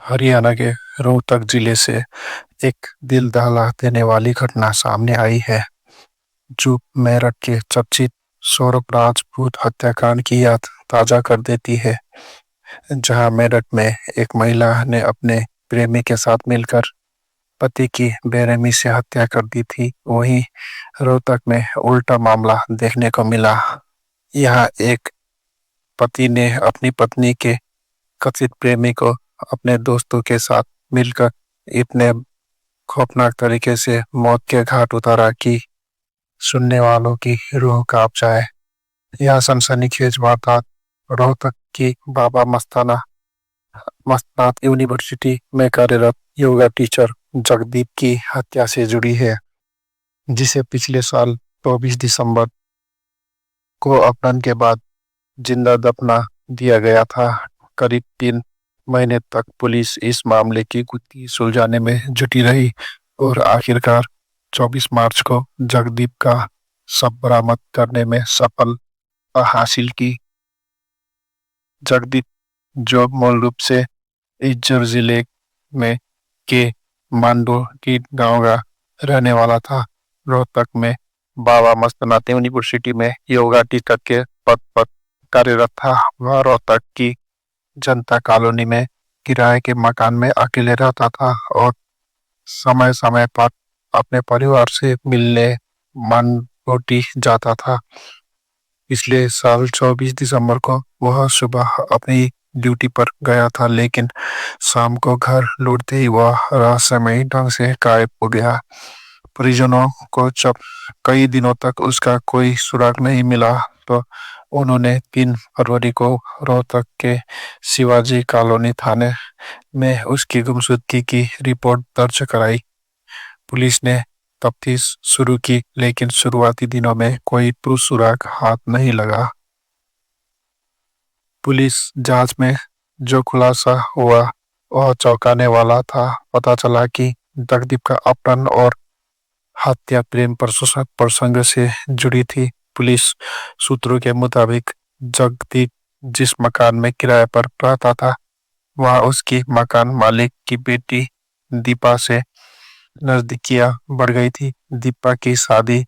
हरियाणा के रोहतक जिले से एक दिल दहला देने वाली घटना सामने आई है जो मेरठ के चर्चित सौरभ राजपूत हत्याकांड की याद ताजा कर देती है। जहां मेरठ में एक महिला ने अपने प्रेमी के साथ मिलकर पति की बेरहमी से हत्या कर दी थी, वहीं रोहतक में उल्टा मामला देखने को मिला। यहाँ एक पति ने अपनी पत्नी के कथित प्रेमी को अपने दोस्तों के साथ मिलकर इतने खौफनाक तरीके से मौत के घाट उतारा कि सुनने वालों की रूह कांप जाए। यह सनसनीखेज वारदात रोहतक की बाबा मस्ताना मस्तनाथ यूनिवर्सिटी में कार्यरत योगा टीचर जगदीप की हत्या से जुड़ी है, जिसे पिछले साल 24 दिसंबर को अपहरण के बाद जिंदा दफना दिया गया था। करीब 3 महीने तक पुलिस इस मामले की गुत्थी सुलझाने में जुटी रही और आखिरकार 24 मार्च को जगदीप का शव बरामद करने में सफलता हासिल की। जगदीप, जो मूल रूप से इज्जर जिले में के मांडो की गांव का रहने वाला था, रोहतक में बाबा मस्तनाथ यूनिवर्सिटी में योगा टीचर के पद पर कार्यरत था। वह रोहतक की जनता कॉलोनी में किराए के मकान में अकेले रहता था और समय समय पर अपने परिवार से मिलने मांडोटी जाता था। पिछले साल 24 दिसंबर को वह सुबह अपनी ड्यूटी पर गया था, लेकिन शाम को घर लौटते ही वह रहस्यमयी ढंग से गायब हो गया। परिजनों को जब कई दिनों तक उसका कोई सुराग नहीं मिला तो उन्होंने 3 फरवरी को रोहतक के शिवाजी कॉलोनी थाने में उसकी गुमशुदगी की रिपोर्ट दर्ज कराई। पुलिस ने तफ्तीश शुरू की, लेकिन शुरुआती दिनों में कोई ठोस सुराग हाथ नहीं लगा। पुलिस जांच में जो खुलासा हुआ वह चौंकाने वाला था। पता चला कि जगदीप का अपहरण और हत्या प्रेम प्रसंग से जुड़ी थी। पुलिस सूत्रों के मुताबिक जगदीप जिस मकान में किराए पर रहता था, वहां उसकी मकान मालिक की बेटी दीपा से नजदीकियां बढ़ गई थी। दीपा की शादी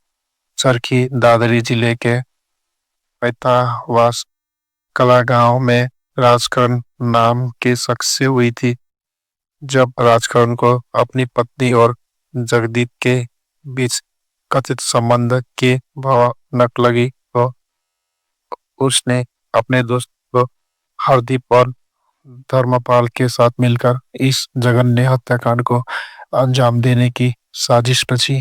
चरखी दादरी जिले के पैतावास कला गांव में राजकरण नाम के शख्स से हुई थी। जब राजकरण को अपनी पत्नी और जगदीप के बीच कथित संबंध की भनक लगी तो उसने अपने दोस्त को हरदीप और धर्मपाल के साथ मिलकर इस जघन्य हत्याकांड को अंजाम देने की साजिश रची।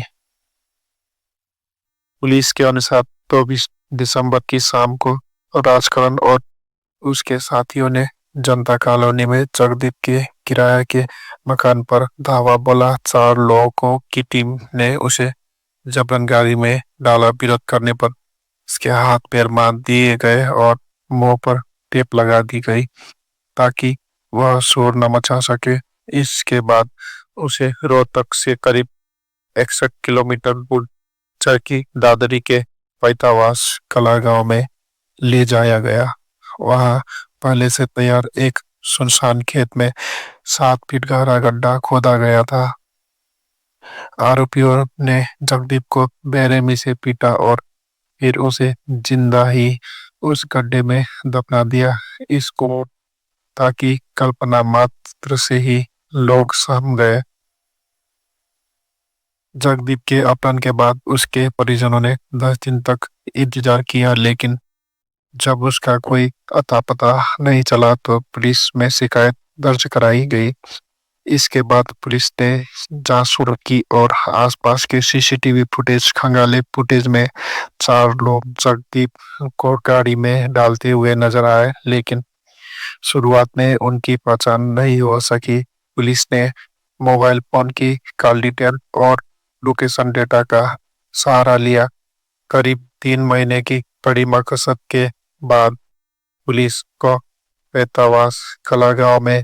पुलिस के अनुसार 24 दिसंबर की शाम को राजकरण और उसके साथियों ने जनता कॉलोनी में जगदीप के किराए के मकान पर धावा बोला। 4 लोगों की टीम ने उसे जबरन गाड़ी में डाला। विरोध करने पर उसके हाथ पैर बांध दिए गए और मुंह पर टेप लगा दी गई ताकि वह शोर न मचा सके। इसके बाद उसे रोहतक से करीब 61 किलोमीटर दूर चरखी दादरी के पैतावास कला गांव में ले जाया गया। वहां पहले से तैयार एक सुनसान खेत में 7 फीट गहरा गड्ढा खोदा गया था। आरोपियों ने जगदीप को बेरहमी से पीटा और फिर उसे जिंदा ही उस गड्ढे में दफना दिया। इसको ताकि कल्पना मात्र से ही लोग सहम गए। जगदीप के अपहरण के बाद उसके परिजनों ने 10 दिन तक इंतजार किया, लेकिन जब उसका कोई अता पता नहीं चला तो पुलिस में शिकायत दर्ज कराई गई। इसके बाद पुलिस ने जांच शुरू की और आसपास के सीसीटीवी फुटेज खंगाले। फुटेज में 4 लोग जगदीप को गाड़ी में डालते हुए नजर आए, लेकिन शुरुआत में उनकी पहचान नहीं हो सकी। पुलिस ने मोबाइल फोन की कॉल डिटेल और लोकेशन डेटा का सहारा लिया। करीब 3 महीने की कड़ी मशक्कत के बाद पुलिस को पैतावास कला गांव में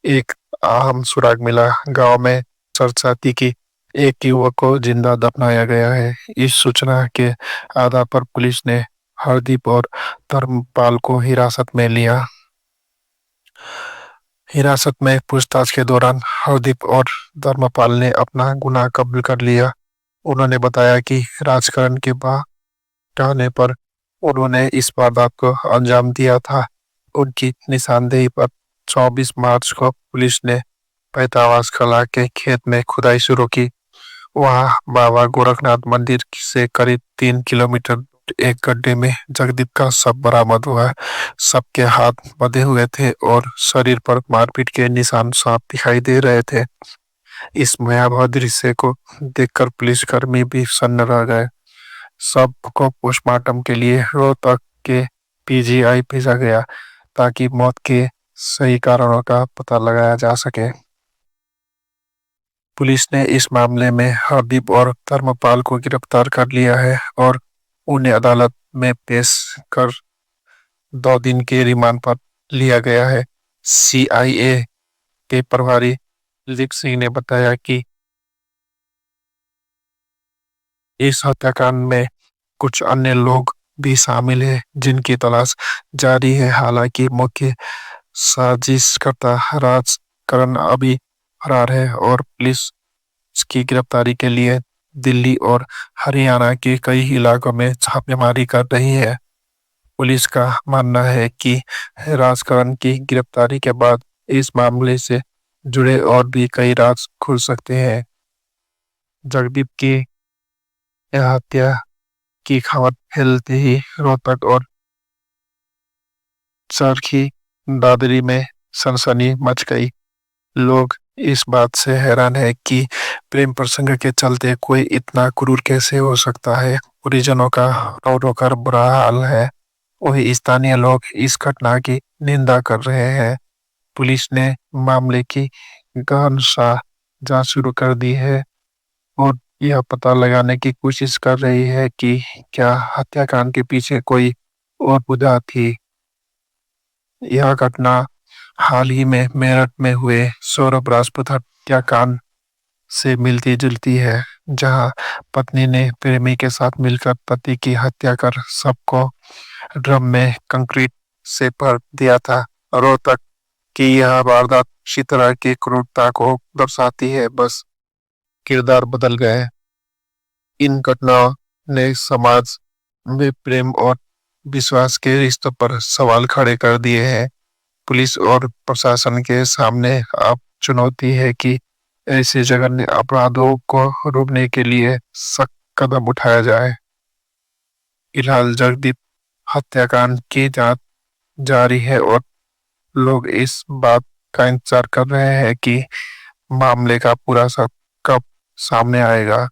एक अहम सुराग मिला। गांव में चर्चा थी कि एक युवक को जिंदा दफनाया गया है। इस सूचना के आधार पर पुलिस ने हरदीप और धर्मपाल को हिरासत में लिया। हिरासत में पूछताछ के दौरान हरदीप और धर्मपाल ने अपना गुनाह कबूल कर लिया। उन्होंने बताया कि राजकरण के कहने पर उन्होंने इस वारदात को अंजाम दिया था। उनकी निशानदेही पर 24 मार्च को पुलिस ने पैतावास कला के खेत में खुदाई शुरू की। वहां बाबा गोरखनाथ मंदिर से करीब 3 किलोमीटर एक गड्ढे में जगदीप का शव बरामद हुआ। सबके हाथ बंधे हुए थे और शरीर पर मारपीट के निशान साफ दिखाई दे रहे थे। इस भयावह दृश्य को देखकर पुलिसकर्मी भी सन्न रह गए। शव को पोस्टमार्टम के लिए रोहतक के पीजीआई भेजा गया ताकि मौत के सही कारणों का पता लगाया जा सके। पुलिस ने इस मामले में हरदीप और धर्मपाल को गिरफ्तार कर लिया है और उन्हें अदालत में पेश कर 2 दिन के रिमांड पर लिया गया है। सीआईए के प्रभारी लिक सिंह ने बताया कि इस हत्याकांड में कुछ अन्य लोग भी शामिल हैं जिनकी तलाश जारी है। हालांकि मुख्य साजिशकर्ता राजकरण अभी फरार है और पुलिस उसकी गिरफ्तारी के लिए दिल्ली और हरियाणा के कई इलाकों में छापेमारी कर रही है। पुलिस का मानना है कि राजकरण की गिरफ्तारी के बाद इस मामले से जुड़े और भी कई राज खुल सकते हैं। जगदीप की यह हत्या की खबर फैलते ही रोहतक और चरखी दादरी में सनसनी मच गई। लोग इस बात से हैरान है कि प्रेम प्रसंग के चलते कोई इतना क्रूर कैसे हो सकता है। परिजनों का रो रो कर बुरा हाल है। वही स्थानीय लोग इस घटना की निंदा कर रहे हैं। पुलिस ने मामले की गहन जांच शुरू कर दी है और यह पता लगाने की कोशिश कर रही है कि क्या हत्याकांड के पीछे कोई और वजह थी। यह घटना हाल ही में मेरठ में हुए सौरभ राजपूत हत्याकांड से मिलती जुलती है, जहां पत्नी ने प्रेमी के साथ मिलकर पति की हत्या कर सबको ड्रम में कंक्रीट से भर दिया था। रोहतक की यह वारदात इसी तरह की क्रूरता को दर्शाती है, बस किरदार बदल गए। इन घटनाओं ने समाज में प्रेम और विश्वास के रिश्तों पर सवाल खड़े कर दिए हैं। पुलिस और प्रशासन के सामने अब चुनौती है कि ऐसे जघन्य अपराधों को रोकने के लिए सख्त कदम उठाया जाए। फिलहाल जगदीप हत्याकांड की जांच जारी है और लोग इस बात का इंतजार कर रहे हैं कि मामले का पूरा सब कब सामने आएगा।